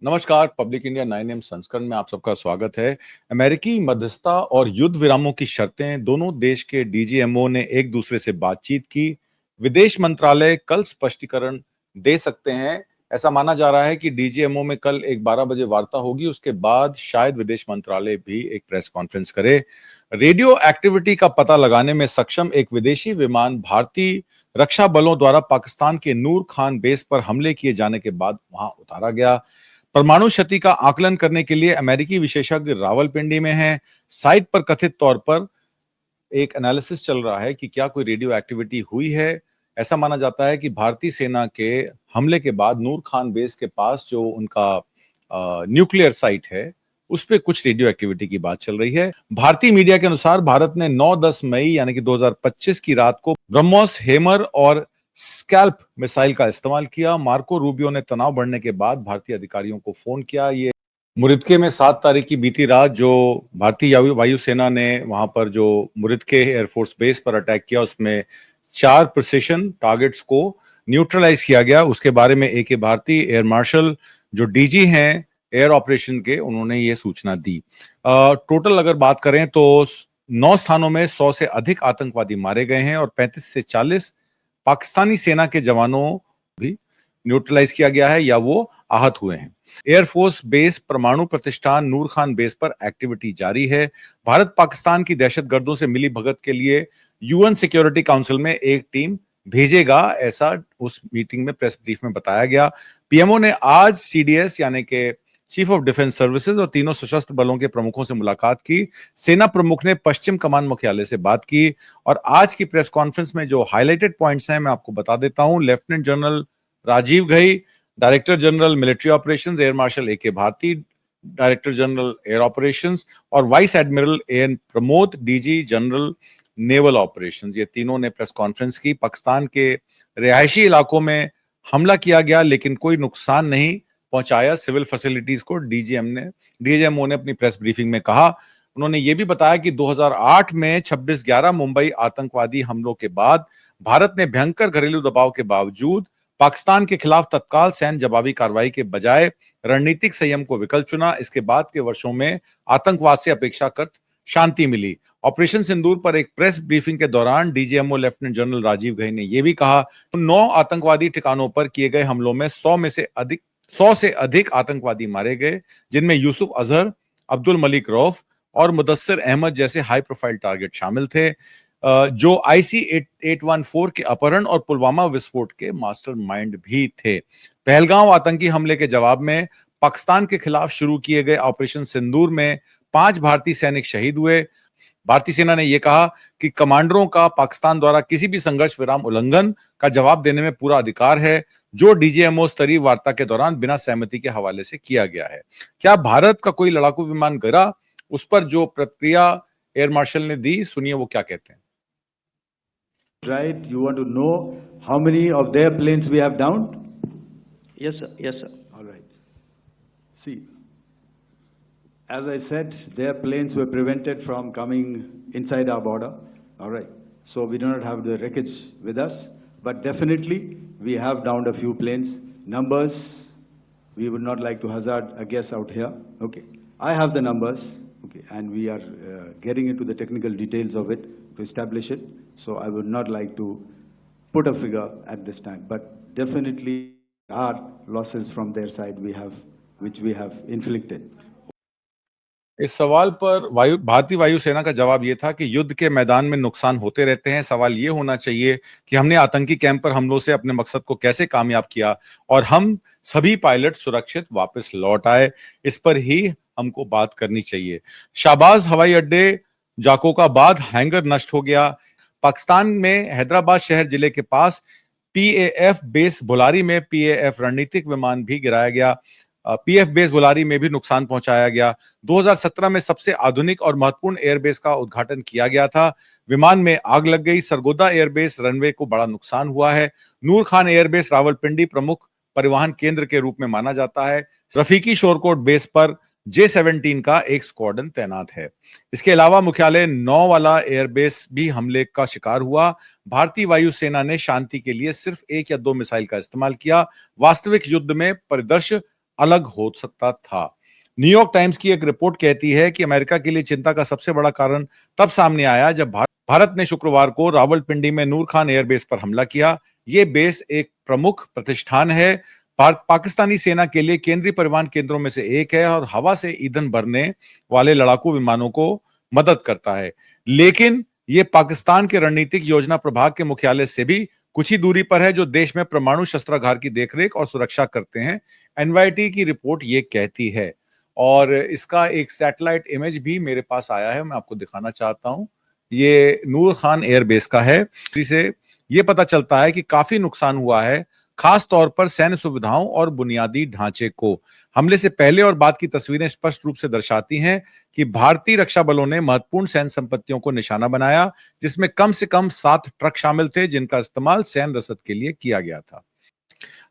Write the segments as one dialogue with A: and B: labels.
A: नमस्कार। Public India 9 AM संस्करण में आप सबका स्वागत है। अमेरिकी मध्यस्थता और युद्ध विरामों की शर्तें दोनों देश के डीजीएमओ ने एक दूसरे से बातचीत की। विदेश मंत्रालय कल स्पष्टीकरण दे सकते हैं। ऐसा माना जा रहा है कि डीजीएमओ में कल एक 12 बजे वार्ता होगी। उसके बाद शायद विदेश मंत्रालय भी एक प्रेस कॉन्फ्रेंस करे। रेडियो एक्टिविटी का पता लगाने में सक्षम एक विदेशी विमान भारतीय रक्षा बलों द्वारा पाकिस्तान के नूर खान बेस पर हमले किए जाने के बाद वहां उतारा गया। परमाणु क्षति का आकलन करने के लिए अमेरिकी विशेषज्ञ रावलपिंडी में हैं। साइट पर कथित तौर पर एक एनालिसिस चल रहा है कि क्या कोई रेडियो एक्टिविटी हुई है। ऐसा माना जाता है कि भारतीय सेना के हमले के बाद नूर खान बेस के पास जो उनका न्यूक्लियर साइट है उस पे कुछ रेडियो एक्टिविटी की बात चल रही है। भारतीय मीडिया के अनुसार भारत ने 9-10 मई यानी कि 2025 की रात को ब्रह्मोस, हेमर और स्कैल्प मिसाइल का इस्तेमाल किया। मार्को रूबियो ने तनाव बढ़ने के बाद भारतीय अधिकारियों को फोन किया। ये मुरिदके में 7 तारीख की बीती रात जो भारतीय वायुसेना ने वहां पर जो मुरिदके एयरफोर्स बेस पर अटैक किया उसमें 4 प्रिसिशन टारगेट्स को न्यूट्रलाइज किया गया। उसके बारे में एके भारती एयर मार्शल जो डीजी हैं एयर ऑपरेशन के, उन्होंने ये सूचना दी। टोटल अगर बात करें तो 9 स्थानों में 100 से अधिक आतंकवादी मारे गए हैं और 35 से 40 पाकिस्तानी सेना के जवानों भी न्यूट्रलाइज किया गया है या वो आहत हुए हैं। एयरफोर्स बेस परमाणु प्रतिष्ठान नूर खान बेस पर एक्टिविटी जारी है। भारत पाकिस्तान की दहशतगर्दों से मिली भगत के लिए यूएन सिक्योरिटी काउंसिल में एक टीम भेजेगा, ऐसा उस मीटिंग में प्रेस ब्रीफ में बताया गया। पीएमओ ने आज सीडीएस यानी कि चीफ ऑफ डिफेंस सर्विसेज और तीनों सशस्त्र बलों के प्रमुखों से मुलाकात की। सेना प्रमुख ने पश्चिम कमान मुख्यालय से बात की और आज की प्रेस कॉन्फ्रेंस में जो हाईलाइटेड पॉइंट्स हैं मैं आपको बता देता हूं। Lieutenant general Rajiv Ghai, director general military operations air marshal AK Bharti, director general air operations और vice admiral AN Pramod, DG general naval operations, ये तीनों ने प्रेस कॉन्फ्रेंस की। पाकिस्तान के रिहायशी इलाकों में हमला किया गया लेकिन कोई नुकसान नहीं पहुंचाया सिविल फैसिलिटीज को, डीजीएमओ ने अपनी प्रेस ब्रीफिंग में कहा। उन्होंने ये भी बताया कि 2008 में 26/11 मुंबई आतंकवादी हमलों के बाद भारत ने भयंकर घरेलू दबाव के बावजूद पाकिस्तान के खिलाफ तत्काल सैन्य जवाबी कार्रवाई के बजाय रणनीतिक संयम को विकल्प चुना। इसके बाद के वर्षों में आतंकवाद से अपेक्षाकृत शांति मिली। ऑपरेशन सिंदूर पर एक प्रेस ब्रीफिंग के दौरान DGMO lieutenant general Rajiv Ghai ने यह भी कहा 9 आतंकवादी ठिकानों पर किए गए हमलों में 100 से अधिक आतंकवादी मारे गए, जिनमें यूसुफ अजहर, अब्दुल मलिक रऊफ और मुदस्सिर अहमद जैसे हाई प्रोफाइल टारगेट शामिल थे, जो IC-814 के अपहरण और पुलवामा विस्फोट के मास्टरमाइंड भी थे। पहलगांव आतंकी हमले के जवाब में पाकिस्तान के खिलाफ शुरू किए गए ऑपरेशन सिंदूर में 5 भारतीय सैनिक शहीद हुए। भारतीय सेना ने यह कहा कि कमांडरों का पाकिस्तान द्वारा किसी भी संघर्ष विराम उल्लंघन का जवाब देने में पूरा अधिकार है, जो डीजीएमओ स्तरीय वार्ता के दौरान बिना सहमति के हवाले से किया गया है। क्या भारत का कोई लड़ाकू विमान गिरा, उस पर जो प्रतिक्रिया एयर मार्शल ने दी, सुनिए वो क्या कहते हैं।
B: Right, you want to know how many of their planes we have downed?
C: Yes, sir. Yes, sir.
B: All right. See, as I said, their planes were prevented from coming inside our border. All right. So we do not have the wreckage with us, but definitely we have downed a few planes. Numbers, we would not like to hazard a guess out here. Okay. I have the numbers. Okay, and we are getting into the technical details of it to establish it. So I would not like to put a figure at this time, but definitely are losses from their side which we have inflicted.
A: इस सवाल पर भारतीय वायुसेना का जवाब यह था कि युद्ध के मैदान में नुकसान होते रहते हैं। सवाल यह होना चाहिए कि हमने आतंकी कैंप पर हमलों से अपने मकसद को कैसे कामयाब किया और हम सभी पायलट सुरक्षित वापस लौट आए, इस पर ही हमको बात करनी चाहिए। शाहबाज हवाई अड्डे जाकोबाबाद हैंगर नष्ट हो गया। पाकिस्तान में हैदराबाद शहर जिले के पास पीएएफ बेस बुलारी में पीएएफ रणनीतिक विमान भी गिराया गया। पीएफ बेस बुलारी में भी नुकसान पहुंचाया गया। 2017 में सबसे आधुनिक और महत्वपूर्ण एयरबेस का उद्घाटन किया गया था। विमान में आग लग गई। सरगोदा एयरबेस रनवे को बड़ा नुकसान हुआ है। नूर खान एयरबेस रावलपिंडी प्रमुख परिवहन केंद्र के रूप में माना जाता है। रफीकी शोरकोट बेस पर J-17 का एक स्क्वाड्रन तैनात है। इसके अलावा मुख्यालय 9 वाला एयरबेस भी हमले का शिकार हुआ। भारतीय वायुसेना ने शांति के लिए सिर्फ 1 या 2 मिसाइल का इस्तेमाल किया। वास्तविक युद्ध में परिदृश्य अलग हो सकता था। न्यूयॉर्क टाइम्स की एक रिपोर्ट कहती है कि अमेरिका के लिए चिंता का सबसे बड़ा कारण तब सामने आया जब भारत ने शुक्रवार को रावलपिंडी में नूर खान एयरबेस पर हमला किया। ये बेस एक प्रमुख प्रतिष्ठान है, पाकिस्तानी सेना के लिए केंद्रीय परिवहन केंद्रों में से एक है और हवा से ईंधन भरने वाले लड़ाकू विमानों को मदद करता है। लेकिन ये पाकिस्तान के रणनीतिक योजना प्रभाग के मुख्यालय से भी कुछ ही दूरी पर है, जो देश में परमाणु शस्त्रागार की देखरेख और सुरक्षा करते हैं। एनवाईटी की रिपोर्ट ये कहती है और इसका एक सैटेलाइट इमेज भी मेरे पास आया है, मैं आपको दिखाना चाहता हूं। ये नूर खान एयरबेस का है। इसे ये पता चलता है कि काफी नुकसान हुआ है, खास तौर पर सैन्य सुविधाओं और बुनियादी ढांचे को। हमले से पहले और बाद की तस्वीरें स्पष्ट रूप से दर्शाती हैं कि भारतीय रक्षा बलों ने महत्वपूर्ण सैन्य संपत्तियों को निशाना बनाया, जिसमें कम से कम 7 ट्रक शामिल थे, जिनका इस्तेमाल सैन्य रसद के लिए किया गया था।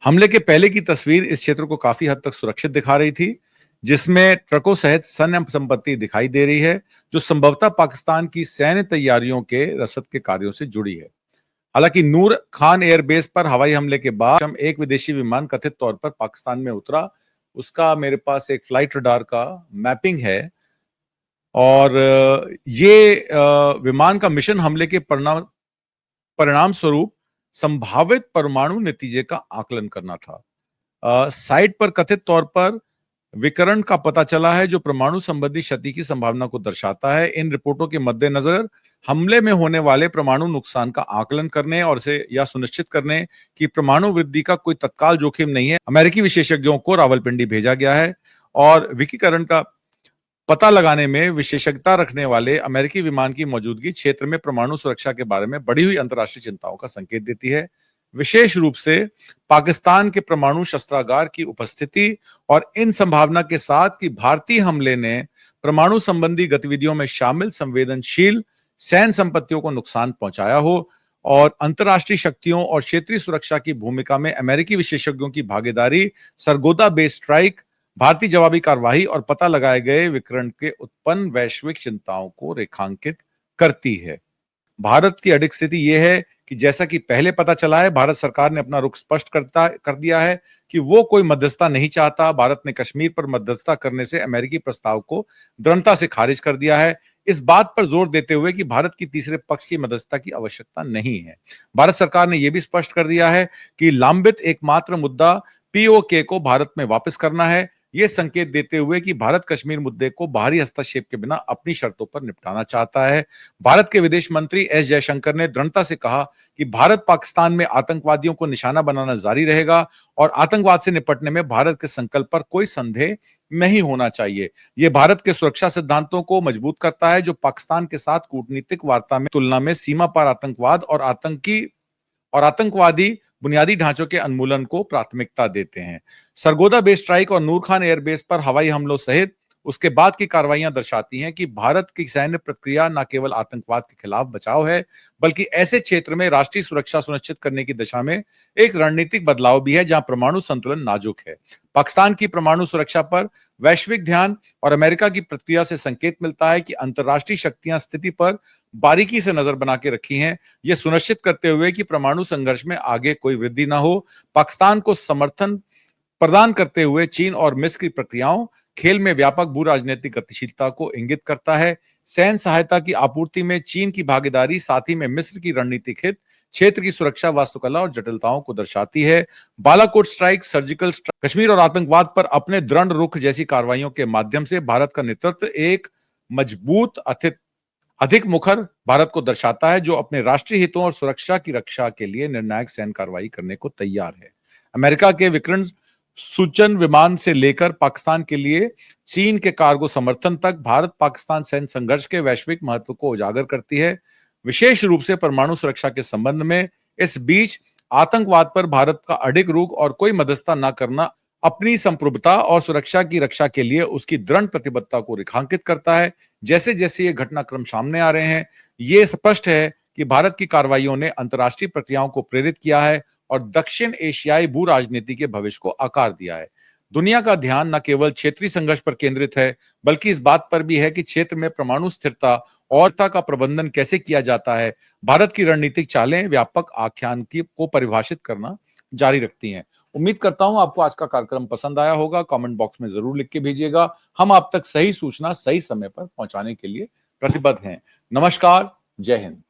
A: हमले के पहले की तस्वीर इस क्षेत्र को काफी हद तक सुरक्षित दिखा रही थी, जिसमें ट्रकों सहित सैन्य संपत्ति दिखाई दे रही है, जो संभवतः पाकिस्तान की सैन्य तैयारियों के रसद के कार्यों से जुड़ी है। हालांकि नूर खान एयरबेस पर हवाई हमले के बाद हम एक विदेशी विमान कथित तौर पर पाकिस्तान में उतरा। उसका मेरे पास एक फ्लाइट रडार का मैपिंग है और ये विमान का मिशन हमले के परिणाम स्वरूप संभावित परमाणु नतीजे का आकलन करना था। साइट पर कथित तौर पर विकिरण का पता चला है, जो परमाणु संबंधी क्षति की संभावना को दर्शाता है। इन रिपोर्टों के मद्देनजर हमले में होने वाले परमाणु नुकसान का आकलन करने और इसे यह सुनिश्चित करने कि परमाणु वृद्धि का कोई तत्काल जोखिम नहीं है, अमेरिकी विशेषज्ञों को रावलपिंडी भेजा गया है और विकिरण का पता लगाने में विशेषज्ञता रखने वाले अमेरिकी विमान की मौजूदगी क्षेत्र में परमाणु सुरक्षा के बारे में बढ़ी हुई अंतर्राष्ट्रीय चिंताओं का संकेत देती है। विशेष रूप से पाकिस्तान के परमाणु शस्त्रागार की उपस्थिति और इन संभावना के साथ कि भारतीय हमले ने परमाणु संबंधी गतिविधियों में शामिल संवेदनशील सैन्य संपत्तियों को नुकसान पहुंचाया हो और अंतर्राष्ट्रीय शक्तियों और क्षेत्रीय सुरक्षा की भूमिका में अमेरिकी विशेषज्ञों की भागीदारी, सरगोदा बेस स्ट्राइक, भारतीय जवाबी कार्रवाई और पता लगाए गए विकिरण के उत्पन्न वैश्विक चिंताओं को रेखांकित करती है। भारत की अडिग स्थिति यह है कि जैसा कि पहले पता चला है, भारत सरकार ने अपना रुख स्पष्ट कर दिया है कि वो कोई मध्यस्थता नहीं चाहता। भारत ने कश्मीर पर मध्यस्थता करने से अमेरिकी प्रस्ताव को दृढ़ता से खारिज कर दिया है, इस बात पर जोर देते हुए कि भारत की तीसरे पक्ष की मध्यस्थता की आवश्यकता नहीं है। भारत सरकार ने यह भी स्पष्ट कर दिया है कि लंबित एकमात्र मुद्दा पीओके को भारत में वापस करना है, ये संकेत देते हुए कि भारत कश्मीर मुद्दे को बाहरी हस्तक्षेप के बिना अपनी शर्तों पर निपटाना चाहता है। भारत के विदेश मंत्री एस जयशंकर ने दृढ़ता से कहा कि भारत पाकिस्तान में आतंकवादियों को निशाना बनाना जारी रहेगा और आतंकवाद से निपटने में भारत के संकल्प पर कोई संदेह नहीं होना चाहिए। यह भारत के सुरक्षा सिद्धांतों को मजबूत करता है, जो पाकिस्तान के साथ कूटनीतिक वार्ता में तुलना में सीमा पार आतंकवाद और आतंकवादी बुनियादी ढांचों के उन्मूलन को प्राथमिकता देते हैं। सरगोदा बेस स्ट्राइक और नूर खान एयरबेस पर हवाई हमलों सहित उसके बाद की कार्रवाइयां दर्शाती हैं कि भारत की सैन्य प्रक्रिया न केवल आतंकवाद के खिलाफ बचाव है, बल्कि ऐसे क्षेत्र में राष्ट्रीय सुरक्षा सुनिश्चित करने की दिशा में एक रणनीतिक बदलाव भी है, जहां परमाणु संतुलन नाजुक है। पाकिस्तान की परमाणु सुरक्षा पर वैश्विक ध्यान और अमेरिका की प्रतिक्रिया से संकेत मिलता है कि अंतर्राष्ट्रीय शक्तियां स्थिति पर बारीकी से नजर बना के रखी हैं, यह सुनिश्चित करते हुए कि परमाणु संघर्ष में आगे कोई वृद्धि न हो। पाकिस्तान को समर्थन प्रदान करते हुए चीन और मिस्र की प्रक्रियाओं खेल में व्यापक भू राजनीतिक गतिशीलता को इंगित करता है। सैन्य सहायता की आपूर्ति में चीन की भागीदारी, साथ ही में मिस्र की रणनीतिक हित क्षेत्र की सुरक्षा, वास्तुकला और जटिलताओं को दर्शाती है। Balakot strike, surgical strike, Kashmir और आतंकवाद पर अपने दृढ़ रुख जैसी कार्रवाइयों के माध्यम से भारत का नेतृत्व एक मजबूत अधिक मुखर भारत को दर्शाता है, जो अपने राष्ट्रीय हितों और सुरक्षा की रक्षा के लिए निर्णायक सैन्य कार्रवाई करने को तैयार है। अमेरिका के विकिरण सूचन विमान से लेकर पाकिस्तान के लिए चीन के कार्गो समर्थन तक भारत पाकिस्तान सैन्य संघर्ष के वैश्विक महत्व को उजागर करती है, विशेष रूप से परमाणु सुरक्षा के संबंध में। इस बीच आतंकवाद पर भारत का अडिग रुख और कोई मध्यस्थता न करना अपनी संप्रभुता और सुरक्षा की रक्षा के लिए उसकी दृढ़ प्रतिबद्धता को रेखांकित करता है। जैसे जैसे ये घटनाक्रम सामने आ रहे हैं, ये स्पष्ट है कि भारत की कार्रवाइयों ने अंतर्राष्ट्रीय प्रक्रियाओं को प्रेरित किया है और दक्षिण एशियाई भू राजनीति के भविष्य को आकार दिया है। दुनिया का ध्यान न केवल क्षेत्रीय संघर्ष पर केंद्रित है, बल्कि इस बात पर भी है कि क्षेत्र में परमाणु स्थिरता और का प्रबंधन कैसे किया जाता है। भारत की रणनीतिक चालें व्यापक आख्यान को परिभाषित करना जारी रखती हैं। उम्मीद करता हूं आपको आज का कार्यक्रम पसंद आया होगा। कमेंट बॉक्स में जरूर लिख के भेजिएगा। हम आप तक सही सूचना सही समय पर पहुंचाने के लिए प्रतिबद्ध हैं। नमस्कार, जय हिंद।